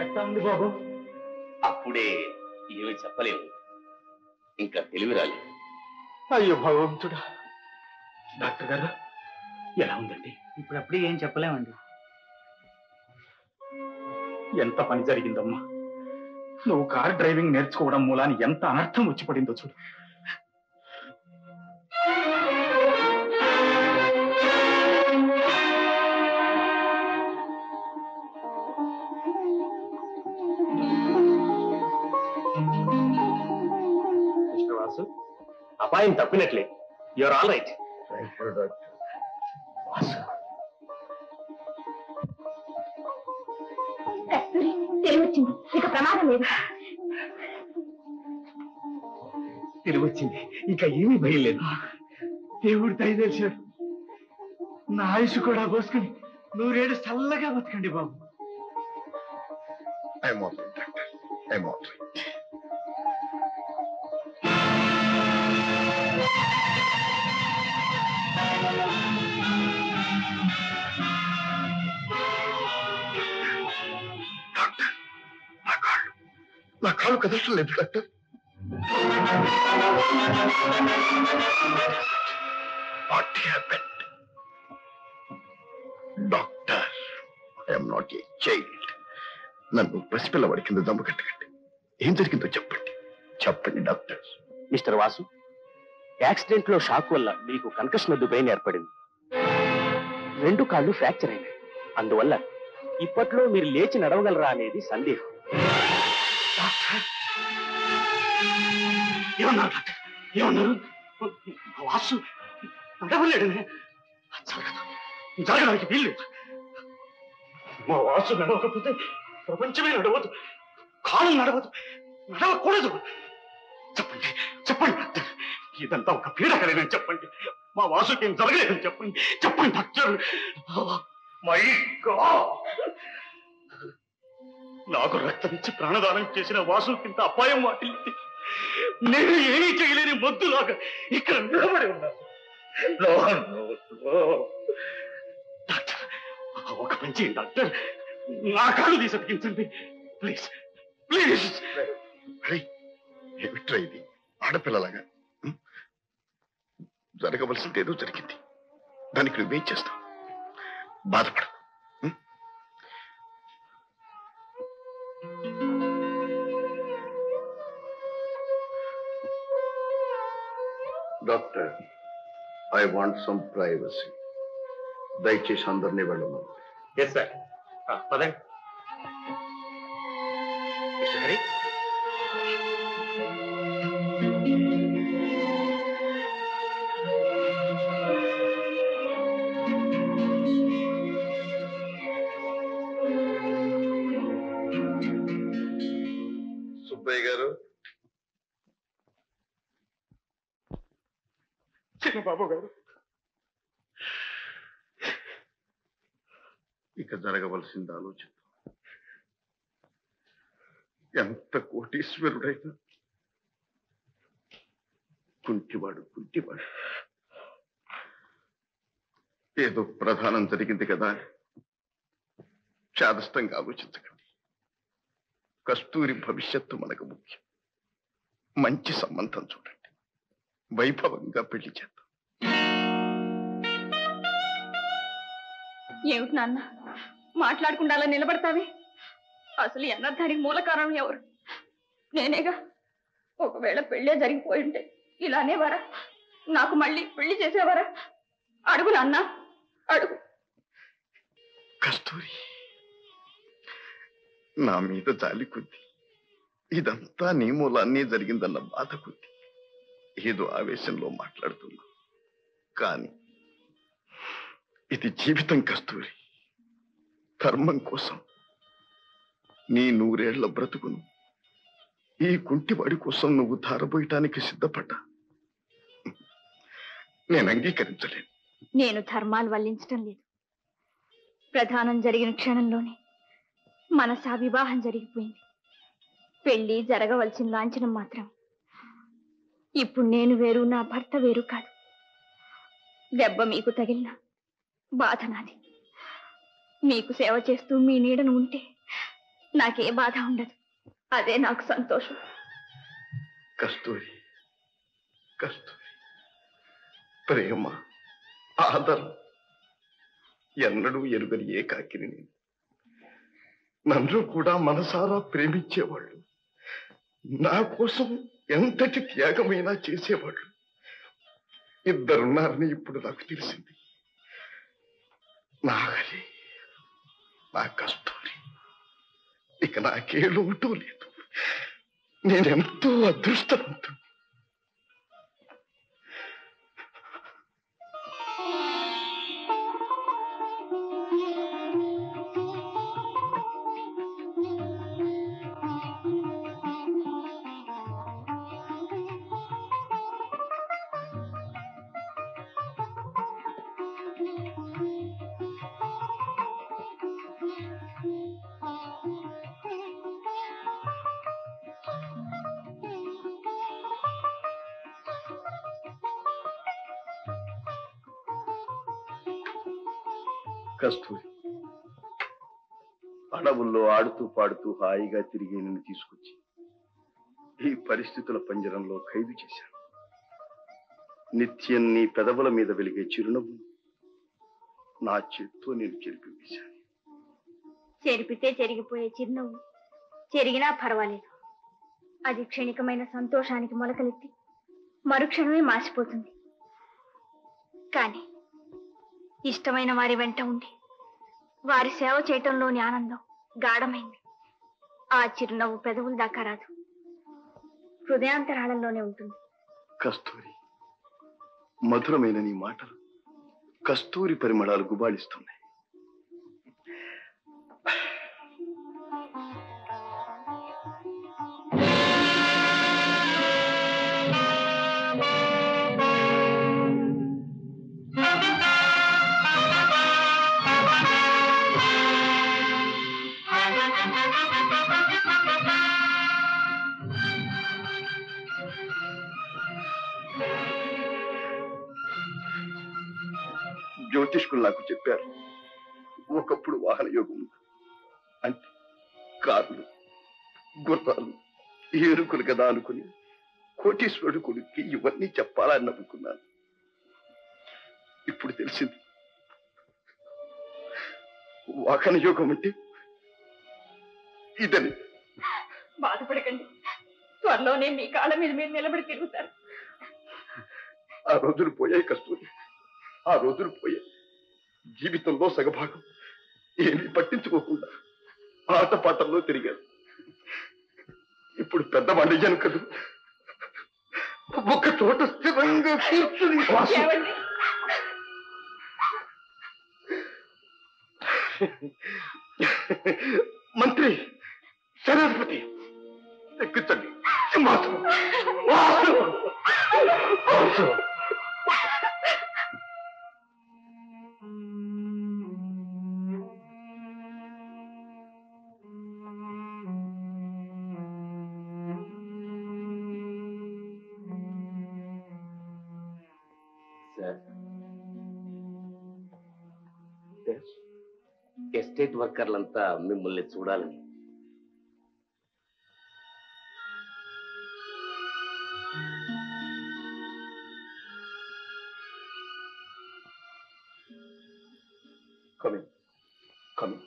ఎట్లా ఉంది బాబు? అప్పుడే ఏమి చెప్పలేము, ఇంకా తెలివి రాలేదు. అయ్యో భగవంతుడా. డాక్టర్ గారు ఎలా ఉందండి? ఇప్పుడప్పుడే ఏం చెప్పలేమండి. ఎంత పని జరిగిందమ్మా. నువ్వు కార్ డ్రైవింగ్ నేర్చుకోవడం మూలాన్ని ఎంత అనర్థం వచ్చి పడిందో చూడు. మిస్టర్ వాసు, అపాయం తప్పినట్లే. You're all right. తెలివచ్చింది, ఇక ప్రమాదం లేదు. తెలివచ్చింది, ఇంకా ఏమీ భయం లేదు. దేవుడు దయచేశాడు. నా ఆయుష్ కూడా పోసుకుని 100 ఏళ్ళు చల్లగా బతకండి బాబు. I'm all right, doctor. I'm all right. Doctor, నా కాళ్ళు కదలట్లేదు doctor. What happened? Doctor, I am not a child. నన్ను పసిపిల్లవాడి కింద దమ్ము కట్టకండి. ఏం జరిగిందో చెప్పండి, చెప్పండి డాక్టర్. మిస్టర్ వాసు, యాక్సిడెంట్ లో షాక్ వల్ల మీకు కన్కషన్ వద్దు పెయిన్ ఏర్పడింది. 2 కాళ్ళు ఫ్రాక్చర్ అయినాయి. అందువల్ల ఇప్పట్లో మీరు లేచి నడవగలరా అనేది సందేహం. ఏమన్నారు డాక్టర్? ఏమన్నారు? వాసు నడవలేడనే. జరగడానికి వీల్లేదు. మా వాసు నడవకపోతే ప్రపంచమే నడవదు, కాలం నడవదు, నడవకూడదు. చెప్పండి చెప్పండి డాక్టర్, ఇదంతా ఒక పీడకలేనని చెప్పండి. మా వాసుకి ఏం జరగలేదని చెప్పండి. చెప్పండి డాక్టర్. మై గాడ్, నాకు రక్తం ఇచ్చి ప్రాణదానం చేసిన వాసుకింత అపాయం వాటిల్లింది. నేను ఏమీ చేయలేని మొద్దులాగా ఇక్కడ నిలబడి ఉన్నాను. డాక్టర్, ఒక పని చేయండి డాక్టర్, నా కాళ్ళు తీసి అతికించండి ప్లీజ్ ప్లీజ్. ఏమిట్రా ఇది, ఆడపిల్లలాగా? జరగవలసింది ఏదో జరిగింది, దానికి నువ్వేం చేస్తావు? బాధపడదు. Doctor, I want some privacy. దయచేసి అందరినీ వెళ్ళమను. Yes sir. పదండి. మిస్టర్ హరి, సుబ్బయ్య గారు. చిన్నబాబు గారు, ఇక జరగవలసింది ఆలోచన. ఎంత కోటీశ్వరుడైనా కుంటివాడు కుంటివాడు. ఏదో ప్రధానం జరిగింది కదా, చాదస్తంగా ఆలోచించకండి. కస్తూరి భవిష్యత్తు మనకు ముఖ్యం. మంచి సంబంధం చూడండి, వైభవంగా పెళ్లి చేద్దాం. ఏమిటి నాన్న మాట్లాడకుండా అలా నిలబడతావే? అసలు ఈ అనర్థానికి మూల కారణం ఎవరు? నేనేగా. ఒకవేళ పెళ్ళే జరిగిపోయి ఉంటే ఇలానే వరా? నాకు మళ్ళీ పెళ్లి చేసేవారా? అడుగు నాన్న, అడుగు. కస్తూరి, నా మీద జాలి కొద్ది, ఇదంతా నీ మూలాన్నే జరిగిందన్న బాధ కొద్ది ఏదో ఆవేశంలో మాట్లాడుతున్నా. కానీ ఇది జీవితం కస్తూరి. ధర్మం కోసం నీ 100 ఏళ్ల బ్రతుకును ఈ కుంటివాడి కోసం నువ్వు ధారపోయటానికి సిద్ధపడ్డా నేను అంగీకరించలేను. నేను ధర్మాలు వల్లించడం లేదు. ప్రధానం జరిగిన క్షణంలోనే మనసా వివాహం జరిగిపోయింది. పెళ్లి జరగవలసిన లాంఛనం మాత్రం. ఇప్పుడు నేను వేరు, నా భర్త వేరు కాదు. దెబ్బ మీకు తగిలిన బాధ నాది. మీకు సేవ చేస్తూ మీ నీడను ఉంటే నాకే బాధ ఉండదు. అదే నాకు సంతోషం. కస్తూరి, కస్తూరి, ప్రేమ, ఆదరం ఎన్నడూ ఎరుగని ఏకాకిని నేను. నన్ను కూడా మనసారా ప్రేమించేవాళ్ళు, నా కోసం ఎంతటి త్యాగమైనా చేసేవాళ్ళు ఇద్దరున్నారని ఇప్పుడు నాకు తెలిసింది. నా హరి, నా కస్తూరి, ఇక నాకే లోటు లేదు. నేనెంతో అదృష్టవంతుడు. కస్తూరి, అడవుల్లో ఆడుతూ పాడుతూ హాయిగా తిరిగి నిన్ను తీసుకొచ్చి ఈ పరిస్థితుల పంజరంలో ఖైదు చేశాను. నిత్యం నీ పెదవుల మీద వెలిగే చిరునవ్వును నా చేత్తో నేను చెరిపి వేశాను. చెరిపితే చెరిగిపోయే చిరునవ్వు చెరిగినా పర్వాలేదు. అది క్షణికమైన సంతోషానికి మొలకలెత్తి మరుక్షణమే మాసిపోతుంది. కానీ ఇష్టమైన వారి వెంట ఉండి వారి సేవ చేయటంలోని ఆనందం గాఢమైంది. ఆ చిరునవ్వు పెదవుల దాకా రాదు, హృదయాంతరాళంలోనే ఉంటుంది. కస్తూరి, మధురమైన నీ మాటలు కస్తూరి పరిమళాలు గుబాళిస్తున్నాయి. జ్యోతిష్కులు నాకు చెప్పారు, ఒకప్పుడు వాహన యోగం అంటే కార్లు, గుర్రాలు, ఏరుకులు కదా అనుకుని కోటీశ్వరుడు కొడుక్కి ఇవన్నీ చెప్పాలని నమ్ముకున్నాను. ఇప్పుడు తెలిసింది వాహన యోగం అంటే ఇదని. బాధపడకండి, త్వరలోనే మీ కాళ్ళ మీద మీరు నిలబడి తిరుగుతారు. ఆ రోజులు పోయాయి కస్తూరి, ఆ రోజులు పోయాయి. జీవితంలో సగభాగం ఏమీ పట్టించుకోకుండా ఆటపాటల్లో తిరిగారు. ఇప్పుడు పెద్దవాళ్ళయ్యాను కదా, ఒక చోట స్థిరంగా కూర్చుని మంత్రి, సేనాధిపతి, ఎక్కించండి సింహాసనం. ఎస్టేట్ వర్కర్లంతా మిమ్మల్ని చూడాలని. Coming coming.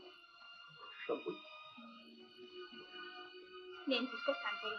నేను తీసుకొస్తాను.